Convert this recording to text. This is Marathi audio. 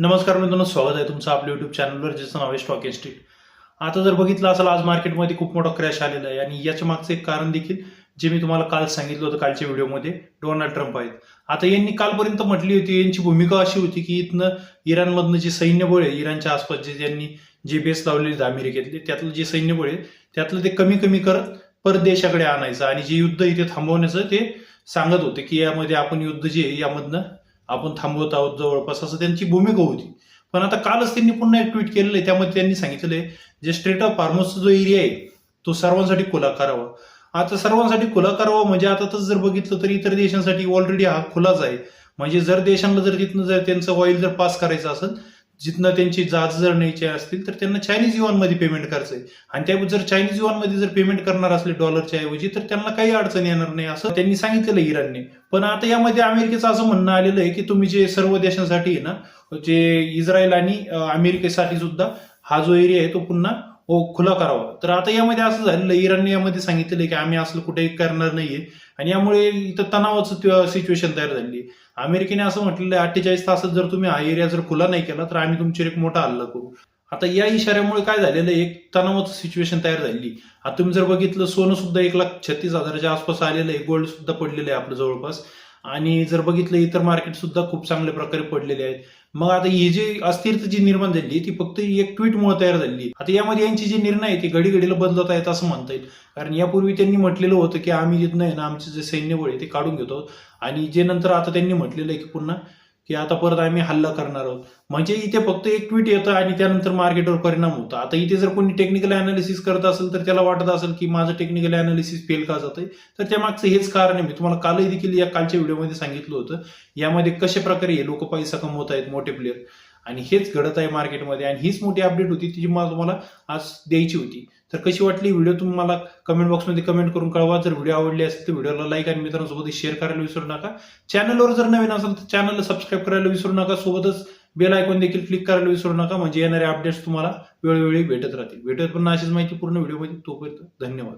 नमस्कार मित्रांनो, स्वागत आहे तुमचं आपल्या युट्यूब चॅनलवर, ज्याचं नाव आहे स्टॉक एक्सचेंज. आता जर बघितलं असेल, आज मार्केटमध्ये खूप मोठा क्रॅश आलेला आहे आणि याच्या मागचं एक कारण देखील जे मी तुम्हाला काल सांगितलं होतं कालच्या व्हिडिओमध्ये, डोनाल्ड ट्रम्प आहेत. आता यांनी कालपर्यंत म्हटली होती, यांची भूमिका अशी होती की इथनं इराणमधनं जे सैन्यबळ आहे, इराणच्या आसपास जे त्यांनी जे बेस लावलेले आहेत अमेरिकेतले, त्यातलं जे सैन्यबळ आहे त्यातलं ते कमी कमी करत परत देशाकडे आणायचं आणि जे युद्ध इथे थांबवण्याचं ते सांगत होते की यामध्ये आपण युद्ध जे आहे यामधनं आपण थांबवत आहोत जवळपास, असं त्यांची भूमिका होती. पण आता कालच त्यांनी पुन्हा एक ट्विट केलेलं आहे, त्यामध्ये त्यांनी सांगितलेलं आहे जे स्ट्रेट ऑफ हॉर्मुझचा जो एरिया आहे तो सर्वांसाठी खुला करावा. आता सर्वांसाठी खुला करावा म्हणजे आता तर जर बघितलं तर इतर देशांसाठी ऑलरेडी हा खुलाच आहे. म्हणजे जर देशांना जर तिथनं जर त्यांचं ऑइल जर पास करायचं असेल, जिथनं त्यांची जहाज जर न्यायचे असतील तर त्यांना चायनीज युआनमध्ये पेमेंट करायचं आहे. आणि त्या जर चायनीज युआनमध्ये जर पेमेंट करणार असले डॉलरच्या ऐवजी, तर त्यांना काही अडचण येणार नाही असं त्यांनी सांगितलेलं इराणने. पण आता यामध्ये अमेरिकेचं असं म्हणणं आलेलं आहे की तुम्ही जे सर्व देशांसाठी आहे ना, जे इस्रायल आणि अमेरिकेसाठी सुद्धा हा जो एरिया आहे तो पुन्हा खुला करावा. तर आता यामध्ये असं झालेलं, इराणने यामध्ये सांगितलेलं की आम्ही असलं कुठेही करणार नाहीये आणि यामुळे इथं तणावाचं सिच्युएशन तयार झाली. अमेरिकेने असं म्हटलेलं आहे 48 तासात जर तुम्ही हा एरिया जर खुला नाही केला तर आम्ही तुमच्यावर एक मोठा हल्ला करू. आता या इशाऱ्यामुळे काय झालेलं आहे, एक तणावाचं सिच्युएशन तयार झाली. आता तुम्ही जर बघितलं, सोनं सुद्धा 1,36,000च्या आसपास आलेलं आहे, गोल्ड सुद्धा पडलेलं आहे आपलं जवळपास. आणि जर बघितलं इतर मार्केट सुद्धा खूप चांगल्या प्रकारे पडलेले आहेत. मग आता ही जी अस्थिरता जी निर्माण झाली ती फक्त एक ट्विटमुळे तयार झाली. आता यामध्ये यांची जे निर्णय आहे ते घडी घडीला बदलत आहेत असं म्हणता येईल. कारण यापूर्वी त्यांनी म्हटलेलं होतं की आम्ही जिथं आहे ना आमचे जे सैन्यबळ आहे ते काढून घेतो, आणि जे नंतर आता त्यांनी म्हटलेलं आहे की पुन्हा की आता परत आम्ही हल्ला करणार आहोत. म्हणजे इथे फक्त एक ट्विट येतं आणि त्यानंतर मार्केटवर परिणाम होतो. आता इथे जर कोणी टेक्निकल अनालिसिस करत असेल तर त्याला वाटत असेल की माझं टेक्निकल अनालिसिस फेल का जातंय, तर त्यामागचं हेच कारण आहे. मी तुम्हाला कालही देखील या कालच्या व्हिडिओमध्ये सांगितलं होतं यामध्ये कशा प्रकारे हे लोक पैसा कमवत आहेत, मोठे प्लेयर, आणि हेच घडत आहे मार्केटमध्ये. आणि हीच मोठी अपडेट होती ती मला तुम्हाला आज द्यायची होती. तर कशी वाटली व्हिडिओ तुम्ही मला कमेंट बॉक्समध्ये कमेंट करून कळवा. जर व्हिडिओ आवडली असेल तर व्हिडिओला लाईक आणि मित्रांसोबत शेअर करायला विसरू नका. चॅनलवर जर नवीन असेल तर चॅनलला सबस्क्राईब करायला विसरू नका. सोबतच बेल आयकॉन देखील क्लिक करायला विसरू नका, म्हणजे येणारे अपडेट्स तुम्हाला वेळोवेळी भेटत राहतील. भेटत पण अशीच माहिती पूर्ण व्हिडिओमध्ये. तोपर्यंत धन्यवाद.